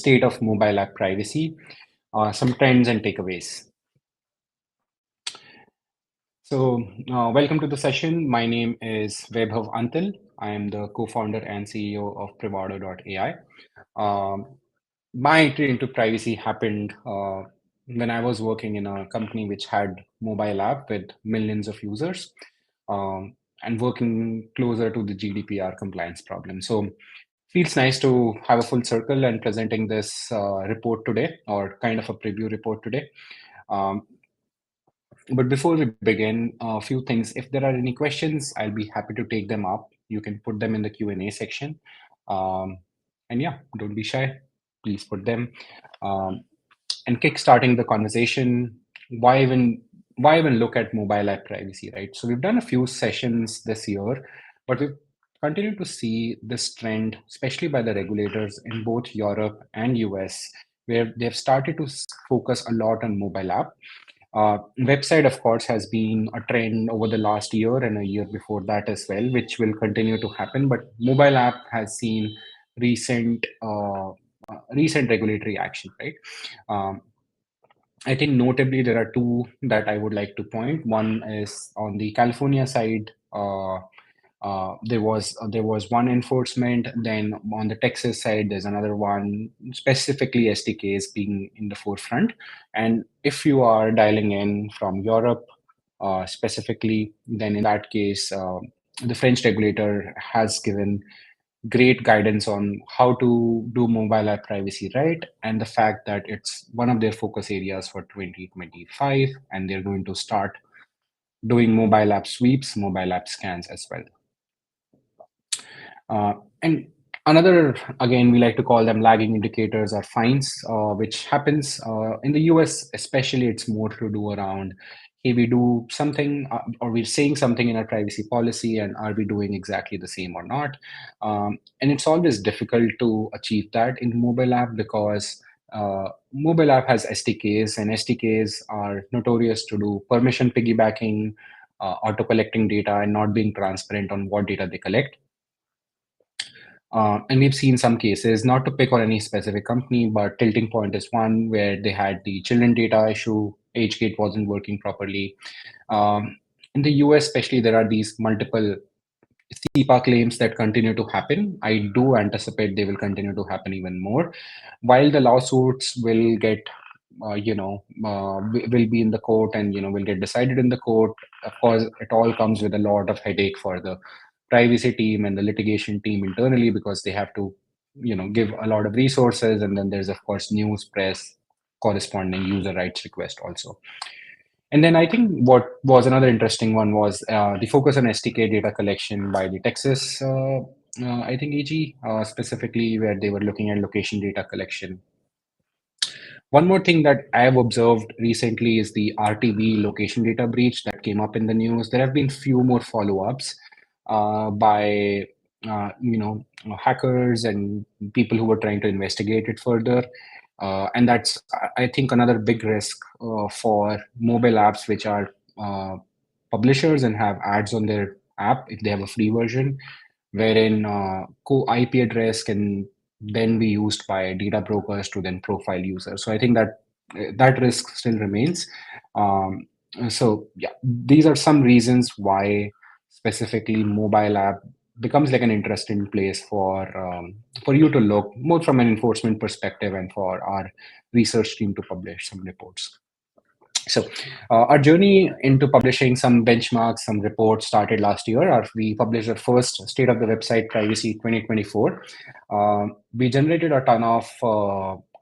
state of mobile app privacy, some trends and takeaways. So, welcome to the session. My name is Vaibhav Antil. I am the co-founder and CEO of Privado.ai. Um, my entry into privacy happened when I was working in a company which had mobile app with millions of users, and working closer to the GDPR compliance problem. So, feels nice to have a full circle and presenting this report today, or kind of a preview report today. Um, but before we begin, a few things. If there are any questions, I'll be happy to take them up. You can put them in the Q&A section. Um, and yeah, don't be shy. Please put them. Um, and kickstarting the conversation, why even look at mobile app privacy, right? So we've done a few sessions this year, but we've continued to see this trend, especially by the regulators in both Europe and US, where they've started to focus a lot on mobile app. Website, of course, has been a trend over the last year and a year before that as well, which will continue to happen. But mobile app has seen recent recent regulatory action, right? Um, I think notably there are two that I would like to point. One is on the California side. There was one enforcement. Then on the Texas side, there's another one. Specifically, SDKs being in the forefront. And if you are dialing in from Europe, specifically, then in that case, the French regulator has given great guidance on how to do mobile app privacy right, and the fact that it's one of their focus areas for 2025, and they're going to start doing mobile app sweeps, mobile app scans as well. And another, again, we like to call them lagging indicators or fines, which happens in the US, especially. It's more to do around, hey, we do something, or we're saying something in our privacy policy, and are we doing exactly the same or not? And it's always difficult to achieve that in mobile app because mobile app has SDKs, and SDKs are notorious to do permission piggybacking, auto collecting data, and not being transparent on what data they collect. And we've seen some cases, not to pick on any specific company, but Tilting Point is one where they had the children data issue, AgeGate wasn't working properly. In the US, especially, there are these multiple CIPA claims that continue to happen. I do anticipate they will continue to happen even more. While the lawsuits will get, will be in the court, and will get decided in the court. Of course, it all comes with a lot of headache for the privacy team and the litigation team internally, because they have to, give a lot of resources, and then there's of course news, press, corresponding user rights request also. And then I think what was another interesting one was the focus on SDK data collection by the Texas, I think AG, specifically, where they were looking at location data collection. One more thing that I have observed recently is the RTV location data breach that came up in the news. There have been few more follow-ups by hackers and people who were trying to investigate it further. And that's, I think, another big risk for mobile apps which are publishers and have ads on their app if they have a free version, wherein IP address can then be used by data brokers to then profile users. So I think that that risk still remains. So yeah, these are some reasons why specifically mobile app becomes like an interesting place for you to look more from an enforcement perspective, and for our research team to publish some reports. So our journey into publishing some benchmarks, some reports started last year. We published our first State of the Website Privacy 2024. We generated a ton of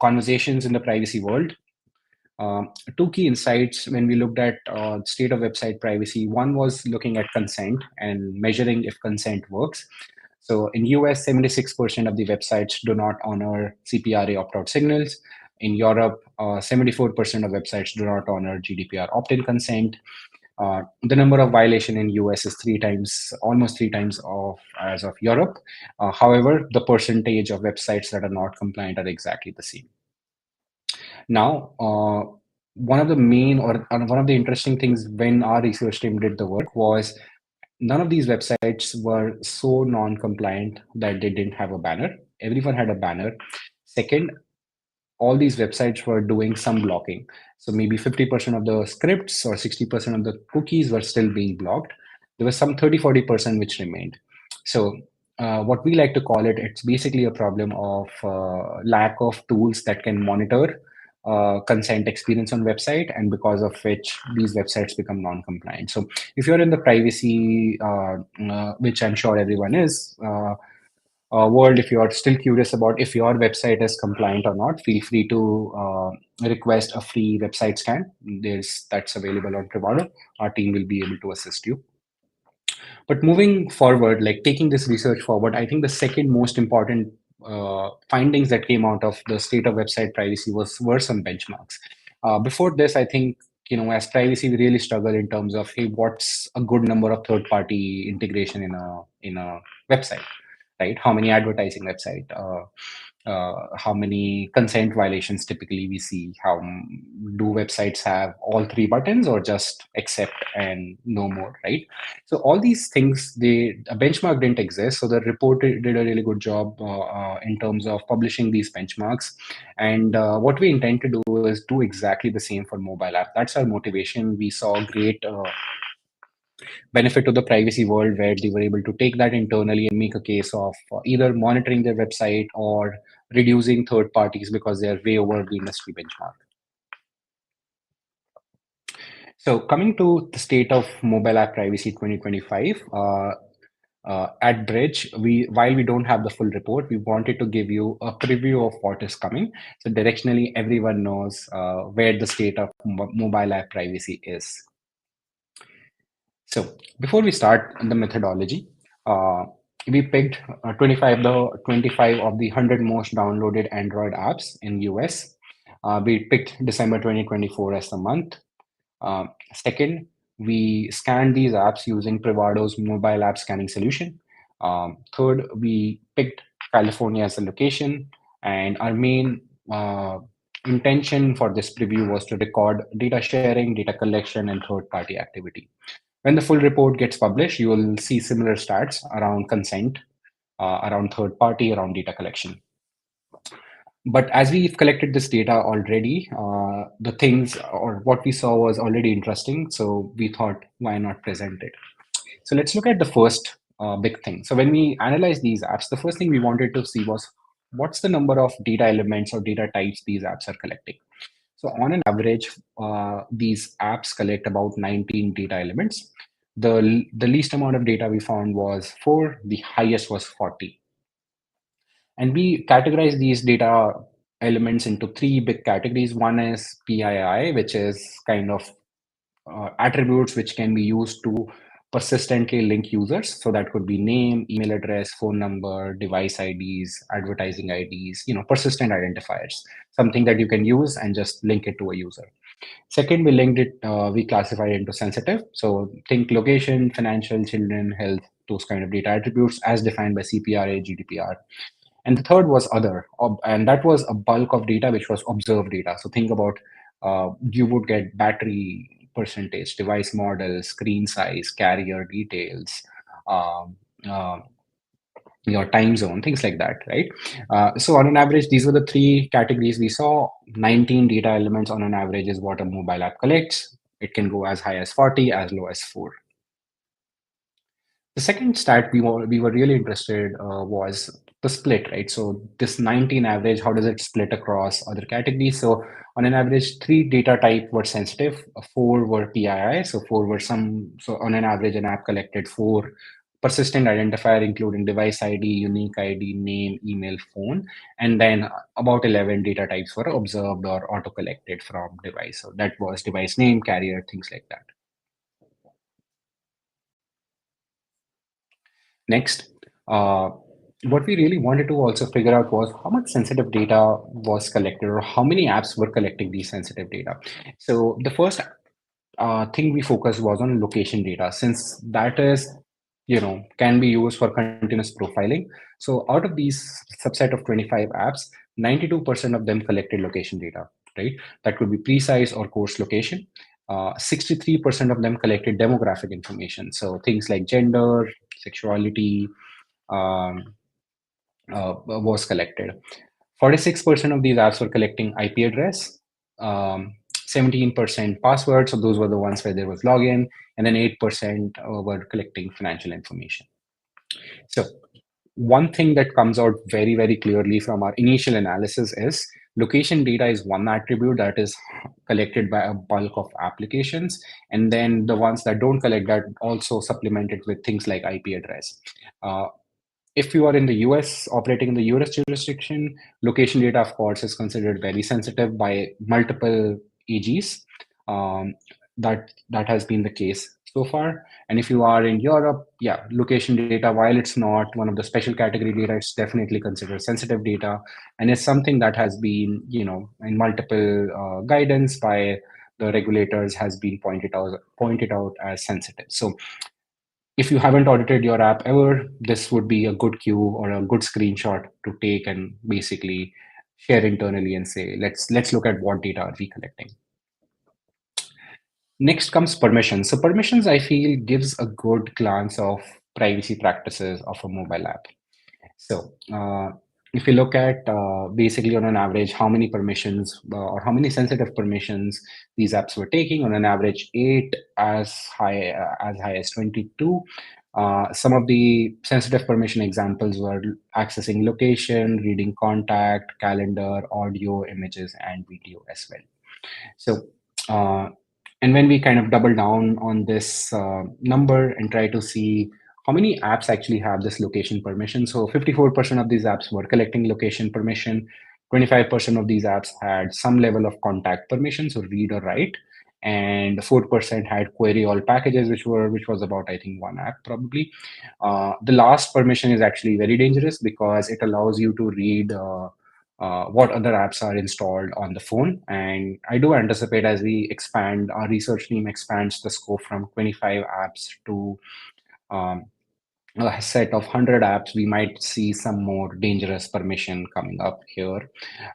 conversations in the privacy world. Two key insights when we looked at state of website privacy. One was looking at consent and measuring if consent works. So in US, 76% of the websites do not honor CPRA opt-out signals. In Europe, 74% of websites do not honor GDPR opt-in consent. The number of violation in US is almost three times of as of Europe. However, the percentage of websites that are not compliant are exactly the same. Now, one of the main, or one of the interesting things when our research team did the work was none of these websites were so non-compliant that they didn't have a banner. Everyone had a banner. Second, all these websites were doing some blocking. So maybe 50% of the scripts or 60% of the cookies were still being blocked. There was some 30-40% which remained. So what we like to call it, it's basically a problem of lack of tools that can monitor consent experience on website, and because of which these websites become non-compliant. So if you're in the privacy, which I'm sure everyone is, world, if you are still curious about if your website is compliant or not, feel free to request a free website scan. That's available on Privado. Our team will be able to assist you. But moving forward, like taking this research forward, I think the second most important findings that came out of the state of website privacy were some benchmarks. Before this, I think, as privacy, we really struggle in terms of, hey, what's a good number of third-party integration in a website, right? How many advertising website? How many consent violations typically we see? How do websites have all three buttons or just accept and no more, right? So all these things, a benchmark didn't exist. So the report did a really good job in terms of publishing these benchmarks. And what we intend to do is do exactly the same for mobile app. That's our motivation. We saw great benefit to the privacy world where they were able to take that internally and make a case of either monitoring their website or reducing third parties because they are way over the industry benchmark. So coming to the state of mobile app privacy 2025, at Bridge, while we don't have the full report, we wanted to give you a preview of what is coming. So directionally, everyone knows where the state of mobile app privacy is. So before we start the methodology, we picked 25 of the 100 most downloaded Android apps in US. We picked December 2024 as the month. Second, we scanned these apps using Privado's mobile app scanning solution. Third, we picked California as a location, and our main intention for this preview was to record data sharing, data collection, and third-party activity. When the full report gets published, you will see similar stats around consent, around third party, around data collection. But as we've collected this data already, the things or what we saw was already interesting. So we thought, why not present it? So let's look at the first big thing. So when we analyze these apps, the first thing we wanted to see was what's the number of data elements or data types these apps are collecting. So on an average, these apps collect about 19 data elements. The least amount of data we found was 4, the highest was 40. And we categorize these data elements into 3 big categories. One is PII, which is kind of attributes which can be used to persistently link users. So that could be name, email address, phone number, device IDs, advertising IDs, persistent identifiers, something that you can use and just link it to a user. Second, we classified it into sensitive. So think location, financial, children, health, those kind of data attributes as defined by CPRA, GDPR. And the third was other, and that was a bulk of data which was observed data. So think about you would get battery percentage, device model, screen size, carrier details, um, uh, your time zone, things like that, right? So on an average, these were the 3 categories we saw. 19 data elements on an average is what a mobile app collects. It can go as high as 40, as low as 4. The second stat we were really interested was the split, right? So this 19 average, how does it split across other categories? So on an average, 3 data type were sensitive, 4 were PII, so 4 were so on an average, an app collected 4 persistent identifier, including device ID, unique ID, name, email, phone, and then about 11 data types were observed or auto-collected from device. So that was device name, carrier, things like that. Next, what we really wanted to also figure out was how much sensitive data was collected or how many apps were collecting these sensitive data. So the first thing we focused was on location data, since that is, can be used for continuous profiling. So out of these subset of 25 apps, 92% of them collected location data, right? That could be precise or coarse location. 63% of them collected demographic information. So things like gender, sexuality, um, was collected. 46% of these apps were collecting IP address, 17% password, so those were the ones where there was login, and then 8% were collecting financial information. So one thing that comes out very, very clearly from our initial analysis is location data is one attribute that is collected by a bulk of applications. And then the ones that don't collect that also supplemented with things like IP address. Uh, if you are in the US, operating in the US jurisdiction, location data, of course, is considered very sensitive by multiple AGs. Um, that has been the case so far. And if you are in Europe, yeah, location data, while it's not one of the special category data, it's definitely considered sensitive data, and it's something that has been, in multiple guidance by the regulators has been pointed out as sensitive. So if you haven't audited your app ever, this would be a good cue or a good screenshot to take and basically share internally and say, let's look at what data are we collecting. Next comes permissions. So permissions, I feel, gives a good glance of privacy practices of a mobile app. So if you look at basically on an average, how many permissions or how many sensitive permissions these apps were taking, on an average 8, as high as 22. Some of the sensitive permission examples were accessing location, reading contact, calendar, audio, images, and video as well. So, uh, and when we kind of double down on this number and try to see how many apps actually have this location permission. So 54% of these apps were collecting location permission. 25% of these apps had some level of contact permission, so read or write. And 4% had query all packages, which was about, I think, one app probably. The last permission is actually very dangerous because it allows you to read what other apps are installed on the phone. And I do anticipate as we expand, our research team expands the scope from 25 apps to um, a set of 100 apps, we might see some more dangerous permission coming up here.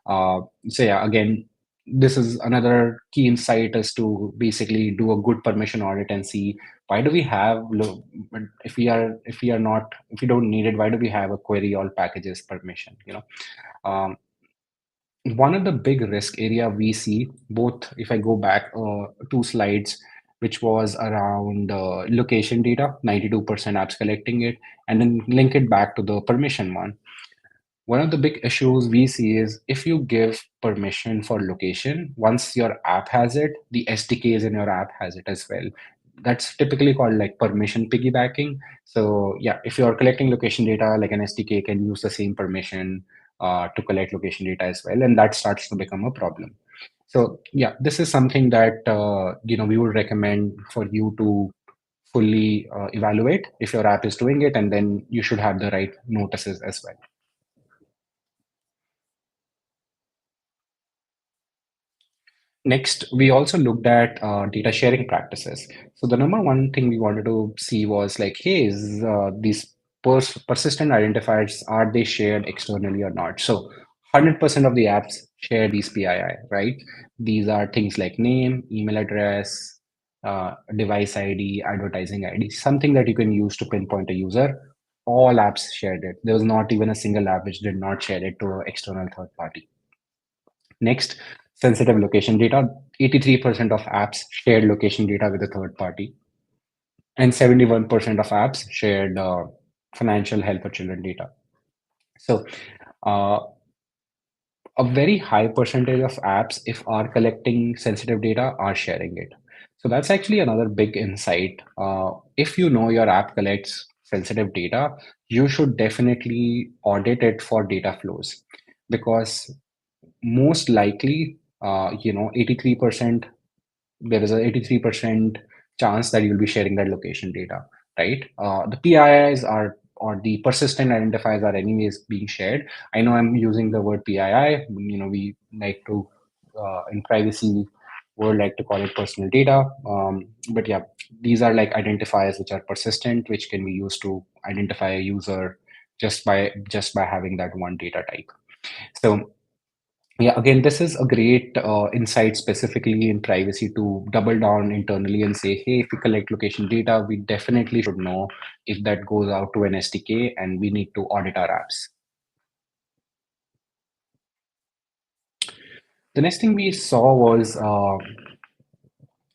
So yeah, again, this is another key insight is to basically do a good permission audit and see why do we have if we don't need it, why do we have a query all packages permission? Um, One of the big risk area we see, both if I go back 2 slides, which was around location data, 92% apps collecting it, and then link it back to the permission one. One of the big issues we see is if you give permission for location, once your app has it, the SDKs in your app has it as well. That's typically called like permission piggybacking. So yeah, if you're collecting location data, like an SDK can use the same permission to collect location data as well, and that starts to become a problem. So yeah, this is something that we would recommend for you to fully evaluate if your app is doing it, and then you should have the right notices as well. Next, we also looked at data sharing practices. So the number one thing we wanted to see was like, hey, is these persistent identifiers, are they shared externally or not? So 100% of the apps share these PII, right? These are things like name, email address, device ID, advertising ID, something that you can use to pinpoint a user. All apps shared it. There was not even a single app which did not share it to an external third party. Next, sensitive location data. 83% of apps shared location data with a third party, and 71% of apps shared financial health or children data. So, uh, a very high percentage of apps, if are collecting sensitive data, are sharing it. So that's actually another big insight. If you know your app collects sensitive data, you should definitely audit it for data flows, because most likely, 83%, there is a 83% chance that you'll be sharing that location data, right? The PIIs are, or the persistent identifiers are anyways being shared. I know I'm using the word PII, we like to, in privacy, we like to call it personal data. But yeah, these are like identifiers which are persistent, which can be used to identify a user just by having that one data type. So yeah, again, this is a great insight specifically in privacy to double down internally and say, hey, if we collect location data, we definitely should know if that goes out to an SDK and we need to audit our apps. The next thing we saw was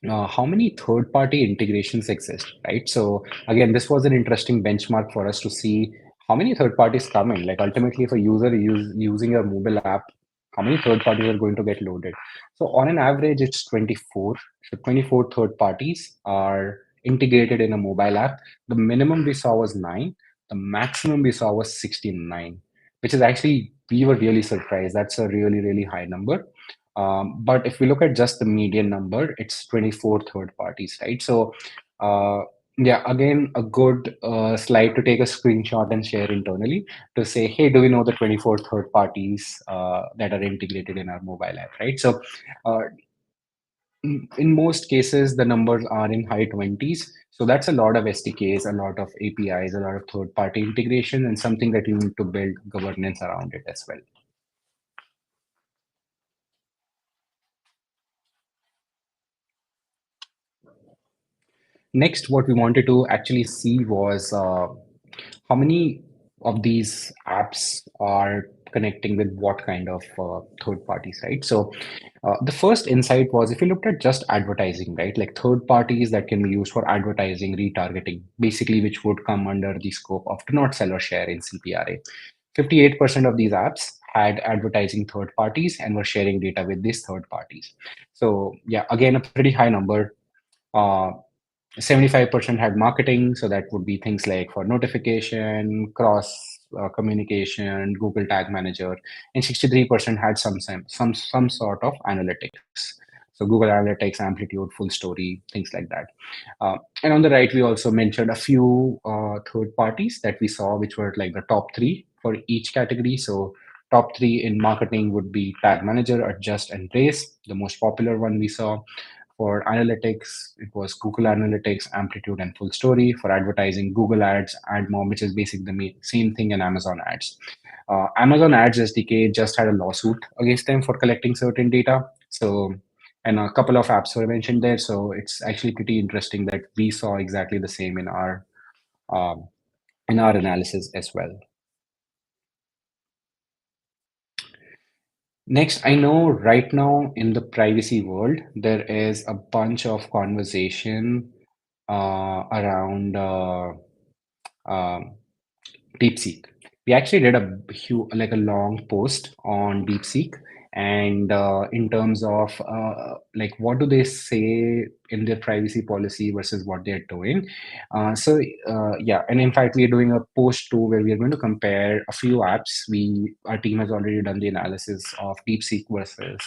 how many third-party integrations exist, right? So again, this was an interesting benchmark for us to see how many third parties come in. Like ultimately, if a user is using a mobile app, how many third parties are going to get loaded? So on an average, it's 24. So 24 third parties are integrated in a mobile app. The minimum we saw was 9. The maximum we saw was 69, which is actually, we were really surprised. That's a really, really high number. But if we look at just the median number, it's 24 third parties, right? So, yeah, again, a good slide to take a screenshot and share internally to say, hey, do we know the 24 third parties that are integrated in our mobile app, right? So, uh, in most cases, the numbers are in high 20s. So that's a lot of SDKs, a lot of APIs, a lot of third party integration, and something that you need to build governance around it as well. Next, what we wanted to actually see was how many of these apps are connecting with what kind of third parties, right? So the first insight was if you looked at just advertising, right? Like third parties that can be used for advertising, retargeting, basically, which would come under the scope of do not sell or share in CPRA. 58% of these apps had advertising third parties and were sharing data with these third parties. So yeah, again, a pretty high number. Uh, 75% had marketing, so that would be things like for notification, cross communication, Google Tag Manager, and 63% had some sort of analytics. So Google Analytics, Amplitude, Full Story, things like that. And on the right, we also mentioned a few third parties that we saw, which were like the top three for each category. So top three in marketing would be Tag Manager, Adjust, and Trace. The most popular one we saw. For analytics, it was Google Analytics, Amplitude, and Full Story. For advertising, Google Ads, AdMob, which is basically the same thing, and Amazon Ads. Amazon Ads SDK just had a lawsuit against them for collecting certain data. So, and a couple of apps were mentioned there. So it's actually pretty interesting that we saw exactly the same um, in our analysis as well. Next, I know right now in the privacy world, there is a bunch of conversation around um, DeepSeek. We actually did like a long post on DeepSeek, and in terms of like what do they say in their privacy policy versus what they're doing. Yeah, and in fact, we are doing a post too where we are going to compare a few apps. Our team has already done the analysis of DeepSeek versus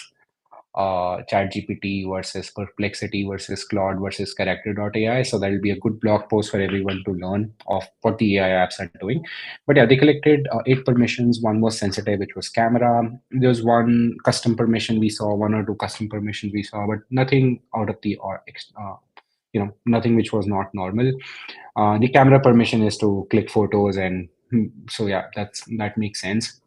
ChatGPT versus Perplexity versus Claude versus Character.ai. So that'll be a good blog post for everyone to learn of what the AI apps are doing. But yeah, they collected 8 permissions. One was sensitive, which was camera. There's one custom permission we saw, one or two custom permissions we saw, but nothing out of the or nothing which was not normal. The camera permission is to click photos, and so yeah, that makes sense.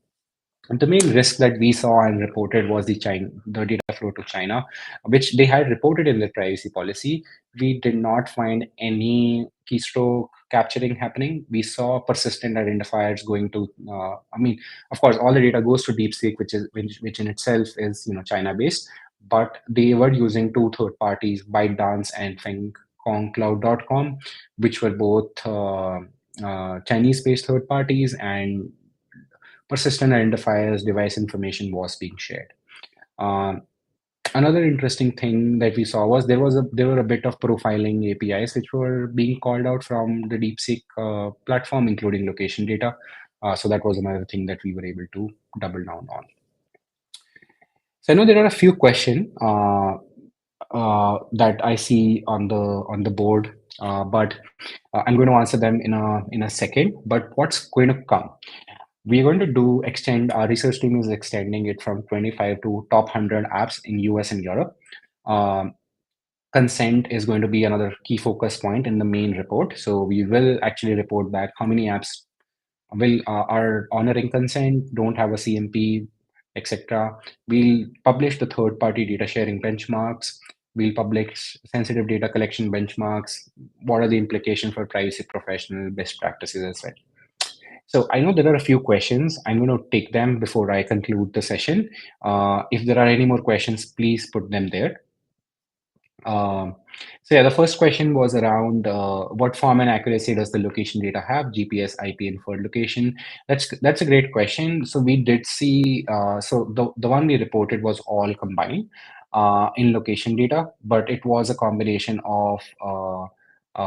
The main risk that we saw and reported was the data flow to China, which they had reported in their privacy policy. We did not find any keystroke capturing happening. We saw persistent identifiers going to. I mean, of course, all the data goes to DeepSeek, which in itself is China based, but they were using two third parties, ByteDance and FengKongCloud.com, which were both Chinese based third parties, and persistent identifiers, device information was being shared. Um, Another interesting thing that we saw was there were a bit of profiling APIs which were being called out from the DeepSeek platform, including location data. So that was another thing that we were able to double down on. So I know there are a few questions that I see on the board, but I'm going to answer them in a second. But what's going to come? We're going to extend our research team is extending it from 25 to top 100 apps in US and Europe. Um, Consent is going to be another key focus point in the main report. So we will actually report back how many apps will are honoring consent, don't have a CMP, etc. We'll publish the third party data sharing benchmarks. We'll publish sensitive data collection benchmarks. What are the implications for privacy professional best practices as well? So I know there are a few questions. I'm going to take them before I conclude the session. If there are any more questions, please put them there. Um, so yeah, the first question was around what form and accuracy does the location data have? GPS, IP, inferred location. That's a great question. So we did see. So the one we reported was all combined in location data, but it was a combination of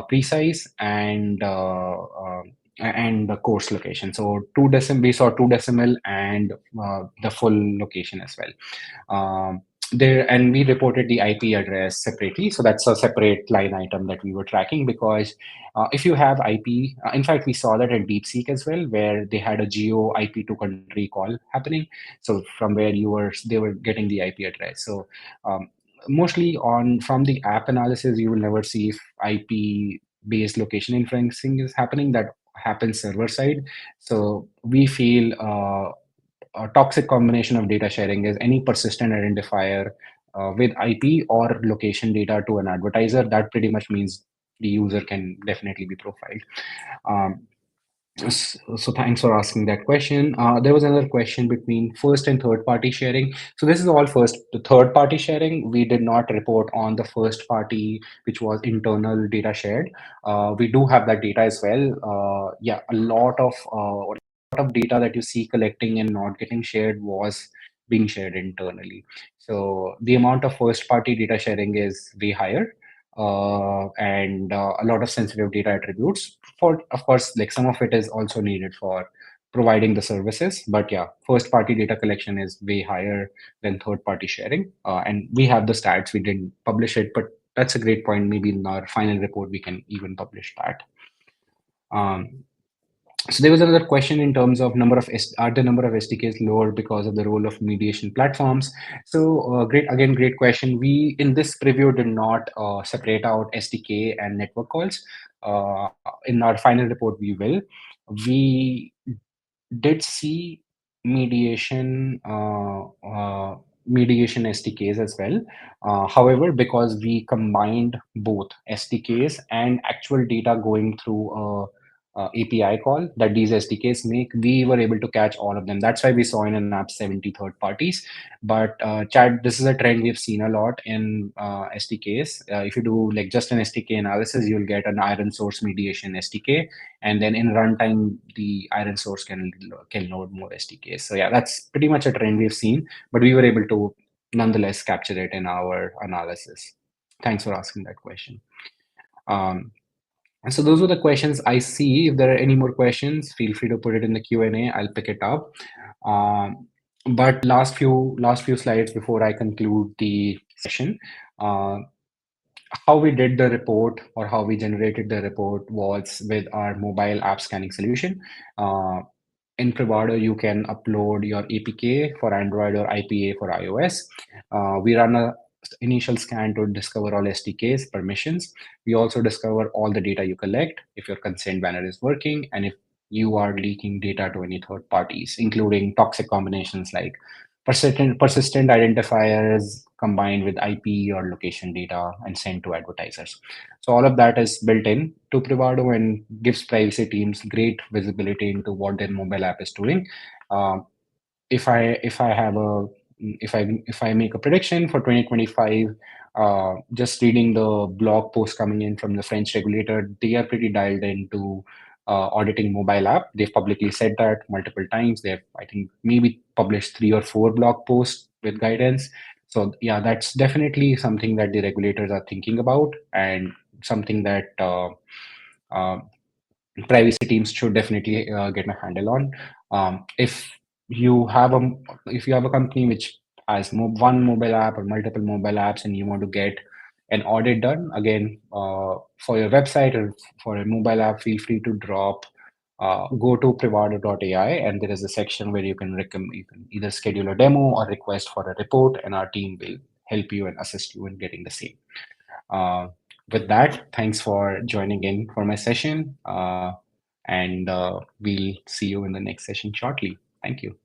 precise and the course location. So we saw two decimal and the full location as well. There, and we reported the IP address separately. So that's a separate line item that we were tracking, because if you have IP, in fact, we saw that at DeepSeek as well, where they had a geo IP to country call happening. So from where they were getting the IP address. So mostly from the app analysis, you will never see if IP based location inferencing is happening. That happens server side. So we feel a toxic combination of data sharing is any persistent identifier with IP or location data to an advertiser. That pretty much means the user can definitely be profiled. Um, so thanks for asking that question. There was another question between first and third party sharing. So this is all first. The third party sharing, we did not report on the first party, which was internal data shared. We do have that data as well. Yeah, a lot of data that you see collecting and not getting shared was being shared internally. So the amount of first party data sharing is way higher, and a lot of sensitive data attributes. For, of course, like some of it is also needed for providing the services, but yeah, first party data collection is way higher than third party sharing. And we have the stats. We didn't publish it, but that's a great point. Maybe in our final report we can even publish that. um, so there was another question in terms of are the number of SDKs lower because of the role of mediation platforms? So great question. We in this preview did not separate out SDK and network calls. In our final report, we will. We did see mediation mediation SDKs as well. However, because we combined both SDKs and actual data going through API call that these SDKs make, we were able to catch all of them. That's why we saw in an app 70 third parties. But Chad, this is a trend we've seen a lot in SDKs. If you do like just an SDK analysis, you'll get an iron source mediation SDK, and then in runtime the iron source can load more SDKs. So yeah, that's pretty much a trend we've seen, but we were able to nonetheless capture it in our analysis. Thanks for asking that question. And so those were the questions I see. If there are any more questions, feel free to put it in the Q&A. I'll pick it up. But last few slides before I conclude the session. uh, how we did the report, or how we generated the report, was with our mobile app scanning solution. Uh, in Privado, you can upload your APK for Android or IPA for iOS. We run a initial scan to discover all SDKs, permissions. We also discover all the data you collect, if your consent banner is working, and if you are leaking data to any third parties, including toxic combinations like persistent identifiers combined with IP or location data and sent to advertisers. So all of that is built in to Privado and gives privacy teams great visibility into what their mobile app is doing. Uh, if I have a if I make a prediction for 2025, just reading the blog post coming in from the French regulator, they are pretty dialed into auditing mobile app. They've publicly said that multiple times. They've, I think, maybe published 3 or 4 blog posts with guidance. So yeah, that's definitely something that the regulators are thinking about, and something that uh, privacy teams should definitely get a handle on. If you have a company which has one mobile app or multiple mobile apps, and you want to get an audit done, again, for your website or for a mobile app, feel free to go to Privado.ai, and there is a section where you can either schedule a demo or request for a report, and our team will help you and assist you in getting the same. Uh, with that, thanks for joining in for my session, and we'll see you in the next session shortly. Thank you.